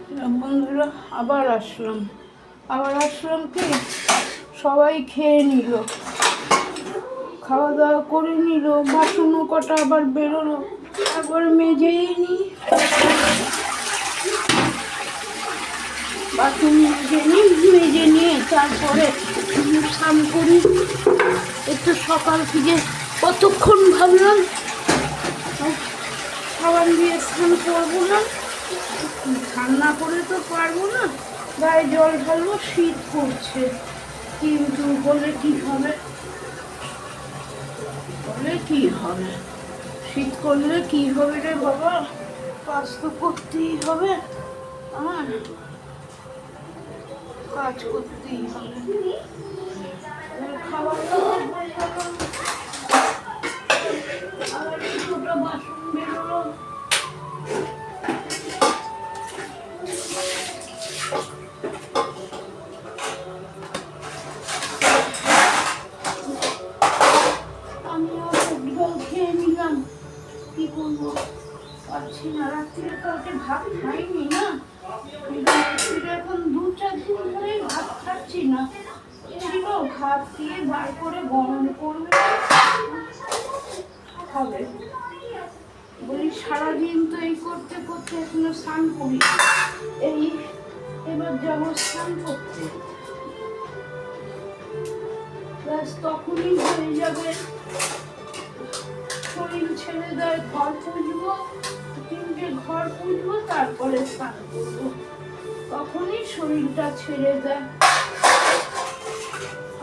বন্ধুরা আবার আসলাম কি সবাই খেয়ে নিল, খাওয়া দাওয়া করে নিল, বাসনও কটা আবার বেরোলো, তারপরে মেজেই নি, বাসন মেজে নিয়ে তারপরে স্নান করি। একটু সকাল থেকে কতক্ষণ ভাবলাম সাবান দিয়ে স্নান করবো না, স্নান না করে তো পারবো না, গায়ে জল ঢালবো, শীত করছে, কিন্তু বলে কি হবে, শীত করলে কি হবে রে বাবা, কাজ তো করতেই হবে, আমার কাজ করতেই হবে। খাবার দাবার হয়ে গেল, আবার দুটো বাসন বেরোলো, পারছি না, রাত্রিরে কালকে ভাত খাইনি না, এখন 2-4 দিন ধরে ভাত খাচ্ছি না, ছিল ভাত দিয়ে বার করে গরম করবে খাবে, বলি সারাদিন তো এই করতে করতে এখনো স্নান করি, এই এবার যাবো স্নান করতে, তখনই হয়ে যাবে, শরীর ছেড়ে দেয়, ঘর পুজবো, 3টে ঘর পুজবো, তারপরে স্নান করবো, তখনই শরীরটা ছেড়ে দেয়।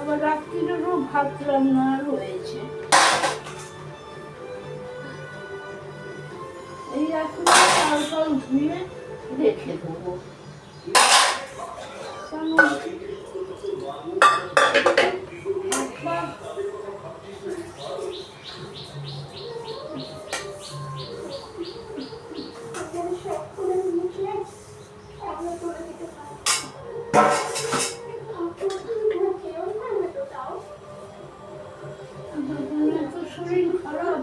আবার রাত্রিরেরও ভাত রান্না রয়েছে, এই এখন চাল ধুয়ে রেখে দেবো, শরীর খারাপ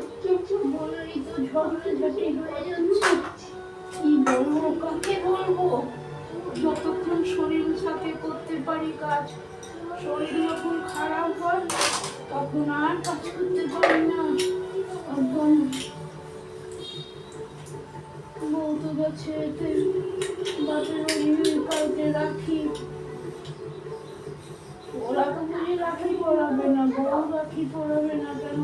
বলেই তো ঝগড়াঝাটি হয়ে যাচ্ছে, কি বলবো, কাকে বলবো, যতক্ষণ শরীর সাথে করতে পারি কাজ, শরীর যখন খারাপ হয় তখন আর কাজ করতে পারি না, একদম বলতে গেছে বাপের বাড়ি কালকে রাখি, ওরা তো বুঝি রাখি পড়াবে না, বউ রাখি পড়াবে না, কেন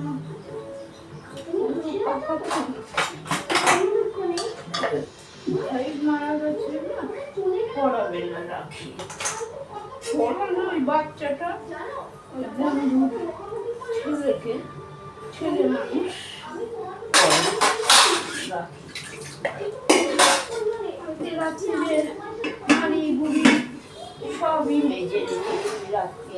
ভাই মারা গেছে না, পড়াবে না রাখি, পড়ানো ওই বাচ্চাটা ওই বন্ধু ছেলেকে, ছেলে মানুষ রাত্রে হাড়ি গুড়ি সবই মেজে রাত্রে,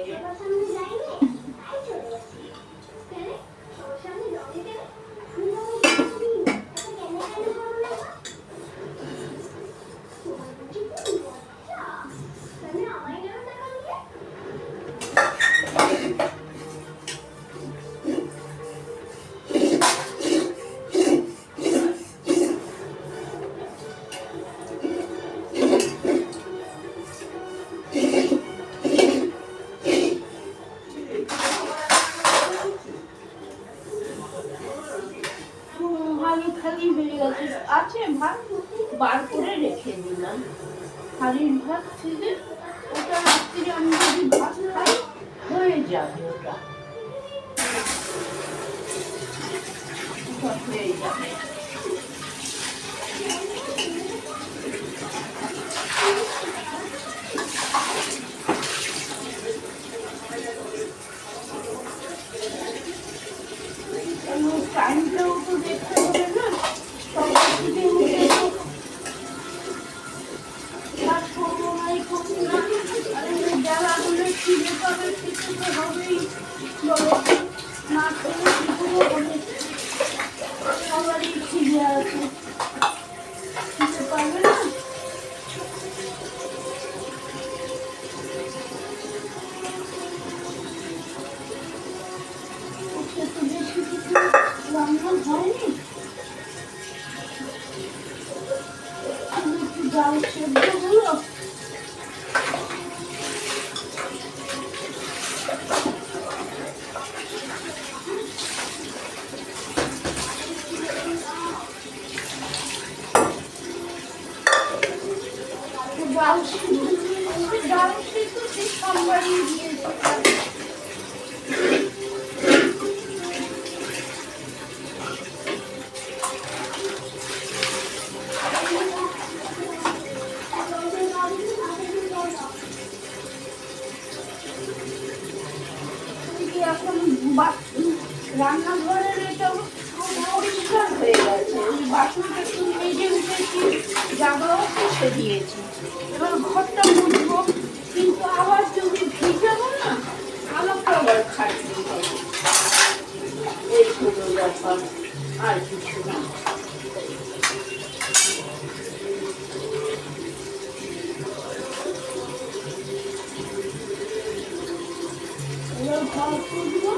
খালি হয়ে গেছে, আছে ভাত বার করে রেখে দিলাম, হাড়ির ভাত থেকে ওটা রাত্রিরে আমি যদি ভাত খাই হয়ে যাবে, ওটা হয়ে যাবে। টাইমটাও তো দেখতে হবে না, সকাল থেকে উঠে কাজ করবো নাই করবো না, যারা হলে খিদে পাবে খেতে তো হবেই, না খেলে কিছু হবে, সবারই খিদে আছে, খেতে পারবে না, রান্না হয়নি, একটু জাল সেদ্ধগুলো ডাল সিদ্ধ সেই সোমবারই দিয়েছে। এখন রান্নাঘরের এটা পরিষ্কার হয়ে গেছে, বাসনটা একটু মেজে উঠেছি, জামাও পুষে দিয়েছি। এবার ঘরটা মুছবো, কিন্তু আবার যদি ভিজাবো না আমাকে আবার খাটতে হবে। এই হলো ব্যাপার, আর কিছু না। এবার ঘর তুলবো।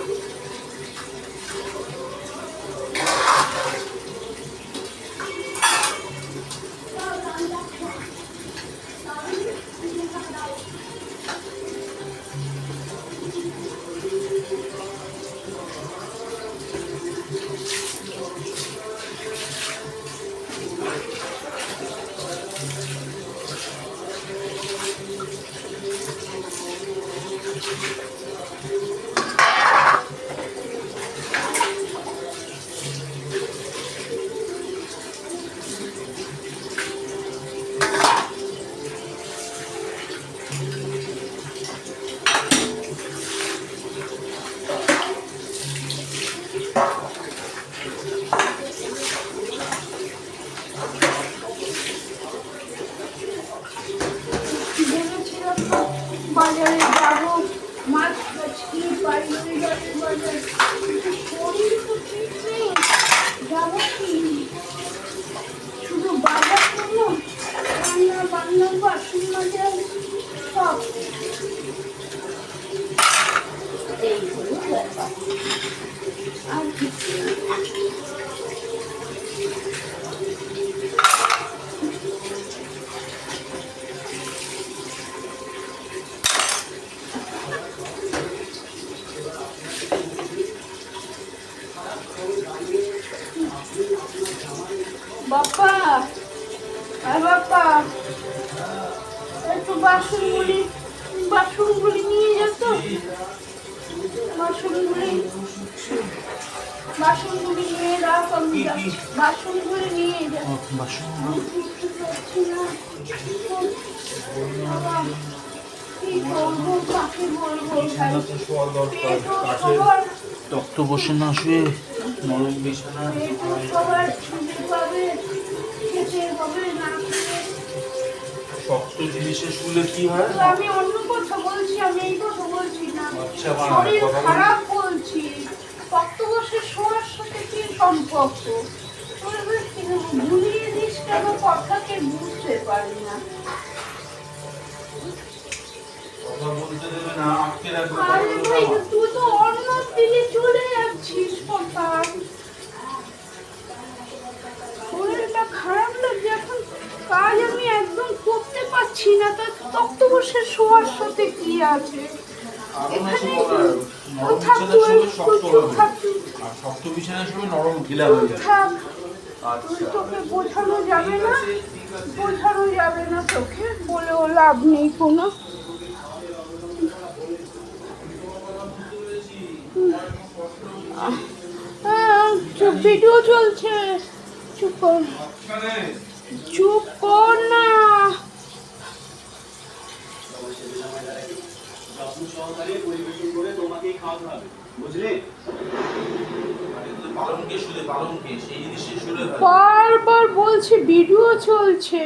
বাজারে যাবো, মাছ কিনে পাইকারি দরের বাজার, কিন্তু শরীর তো ঠিক নেই। যাবো কি, শুধু বাজার করবো, রান্না বান্না বাসন মাজা সব। এই হলো ব্যাপার, আর কিছু না। বাপ্পা, আর বাপ্পা, একটু বাসনগুলি নিয়ে যেত। বাসনগুলি নিয়ে রাখ, বাসনগুলি নিয়ে যা। কি বলবো, কাকে বলবো, তক্ত বসে না শুয়ে নরম বিছানা সবার খিদে পাবে, খেতে হবে না খেয়ে। শক্ত জিনিসে শুলে কি হয়? আমি অন্য কথা বলছি, আমি এই কথা বলছি না। আচ্ছা, শরীর খারাপ বলছি। শক্ত বসে শোয়ার সাথে কি সম্পর্ক? ভুলিয়ে দিস কেন, কথাকে বুঝতে পারি না। কথা বলতে দেবে না, আটকে রাখবে। আরে ভাই, তুই তো অন্য দিকে চলে যাচ্ছিস কথা। শরীরটা খারাপ লাগছে এখন, কাজ আমি একদম করতে পারছি না। তা তক্ত বসে শোয়ার সাথে কি আছে? এখানে শক্ত বিছানা শুয়ে নরম ঢিলা হয়ে যাবে। তোকে বোঝানো যাবে না, বোঝানো যাবে না, তোকে বলেও লাভ নেই কোনো। ভিডিও চলছে, চুপ কর, চুপ কর না। বারবার বলছি ভিডিও চলছে।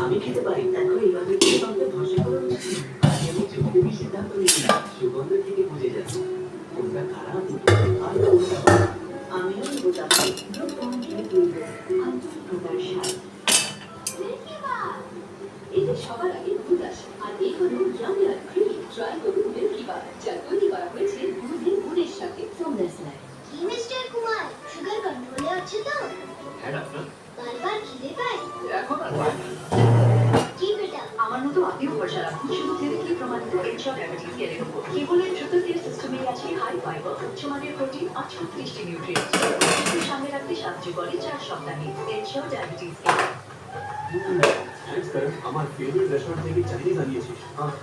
আমি খেতে পারি, দেখো এইভাবে তোমাকে ধসে করে উঠছি। আমি চোখে সিদ্ধান্ত নিয়েছিলাম, সুগন্ধ থেকে বুঝে যাচ্ছে কোনটা খারাপ আর কোনটা ভালো। আমিও নেবো যাচ্ছি আন্তরিকতার স্বাদ। এতে সবার আগে দুধ আসে, আর এই হলো ইয়ামি আর ক্রিমি। ট্রাই করুন মিল্কি বার, যা তৈরি করা হয়েছে দুধের গুড়ের সাথে। From Nestle. কি মিস্টার কুমার, সুগার কন্ট্রোলে আছে তো? হ্যাঁ ডাক্তার, বারবার খিদে পায়? এখন আর পাই না। কি বেটা? আমার মতো আপনিও ভরসা রাখুন শুধু ক্লিনিক্যালি প্রমাণিত এনশিওর ডায়াবেটিস কেয়ারের উপর। কেবলের তৃতীয় সিস্টেমে আছে হাই ফাইবার, উচ্চমানের প্রোটিন আর 36টি নিউট্রিয়েন্টস। সামনে রাখতে সাহায্য করে 4 সপ্তাহে। Ensure diabetes care. Thanks sir, আমার ফেভারিট রেস্টুরেন্ট থেকে চাইনিজ আনিয়েছিস। হ্যাঁ,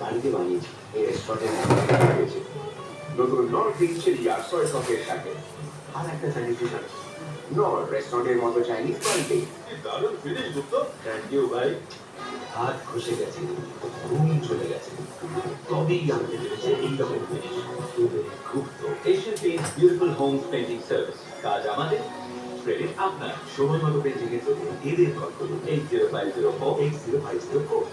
বাড়িতে বানিয়েছি। এই রেস্টুরেন্টে হয়েছে নতুন নর গ্রিন চিলি আর সয়া সসের সাথে। আর একটা চাইনিজ ডিশ আছে, নর রেস্টুরেন্টের মতো চাইনিজ বাড়িতে। দারুণ ফিনিশ গুপ্ত। থ্যাংক ইউ ভাই। হাত খসে গেছে, ঘুম চলে গেছে, তবেই আনতে পেরেছে এইরকম finish. Gupta Asian paints beautiful homes painting service. কাজ আমাদের, ক্রেডিট আপনার। সময় মতো পেন্টিং এর জন্য এদের কল করুন 8050480504।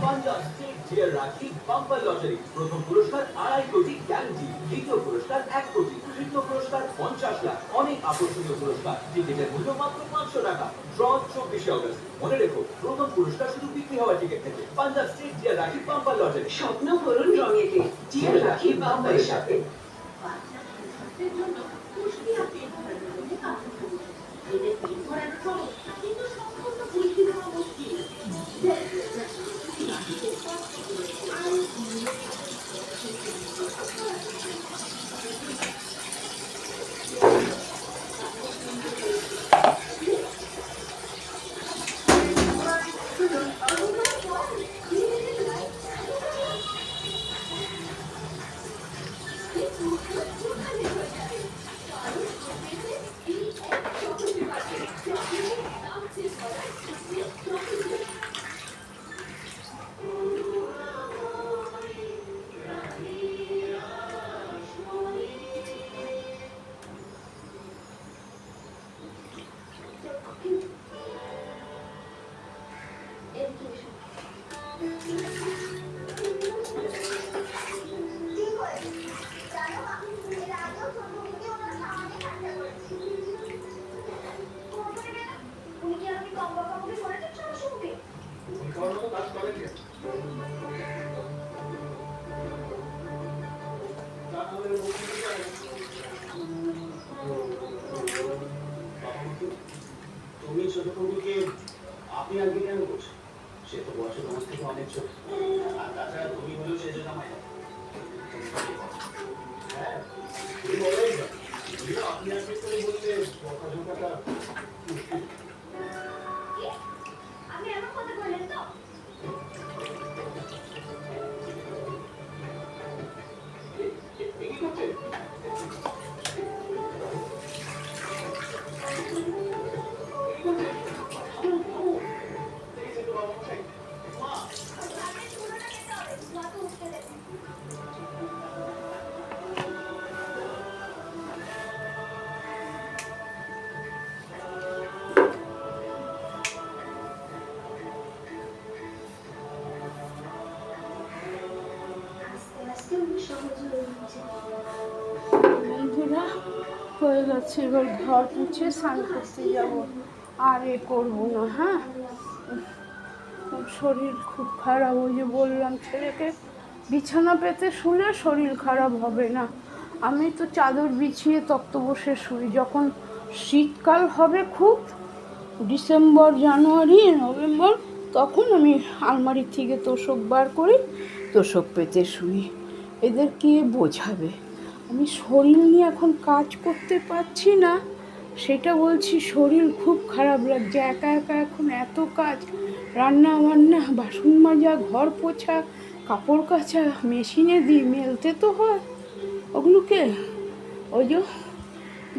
পাঞ্জাব স্টেট জিয়ার রাখি বাম্পার লটারি। প্রথম পুরস্কার 2.5 কোটি গ্যারান্টি, দ্বিতীয় পুরস্কার 1 কোটি, তৃতীয় পুরস্কার 50 লাখ। অনেক আকর্ষণীয় পুরস্কার। টিকিটের মূল্য মাত্র 500 টাকা। Draw 24 August. মনে রেখো, প্রথম পুরস্কার শুধু বিক্রি হওয়া টিকিট থেকে। পাঞ্জাব স্টেট জিয়ার রাখি বাম্পার লটারি। স্বপ্ন করুন রঙেতে, জিয়ার রাখি বাম্পারের সাথে। উনি কি আমাকে কম বকাবকি করেছেন সবসময়? তুমি ছোট প্রভুকে আপনি আগে কেন করছো? সে তো বয়সে তোমার থেকে অনেক ছোট। আর তাছাড়া তুমি হলেও সেজন্য আমায় হ্যাঁ, তুমি বলোই না। যদিও আপনি আগে করে বলতে বকাঝকাটা আমি এমন কথা বললেন তো? কি করছে? আস্তে আস্তে উনি সহজ হয়ে উঠছে। বন্ধুরা, হয়ে গেছে, এবার ঘর মুছে স্নান করতে যাব। আর এ করবো না। হ্যাঁ, শরীর খুব খারাপ। ওই যে বললাম, ছেলেকে বিছানা পেতে শুলে শরীর খারাপ হবে না। আমি তো চাদর বিছিয়ে তক্ত বসে শুই। যখন শীতকাল হবে খুব, ডিসেম্বর, জানুয়ারি, নভেম্বর, তখন আমি আলমারি থেকে তোষক বার করি, তোষক পেতে শুই। এদের কে বোঝাবে? আমি শরীর নিয়ে এখন কাজ করতে পারছি না, সেটা বলছি। শরীর খুব খারাপ লাগছে। একা একা এখন এত কাজ, রান্না বান্না, বাসন মাজা, ঘর পোছা, কাপড় কাচা, মেশিনে দিই, মেলতে তো হয় ওগুলোকে। ওই যে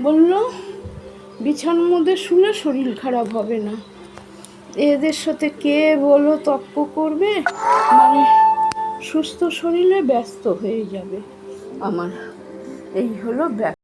বললো বিছানার মধ্যে শুলে শরীর খারাপ হবে না। এদের সাথে কে বলো তর্ক করবে, মানে সুস্থ শরীরে ব্যস্ত হয়ে যাবে আমার, এই হলো ব্যাপার।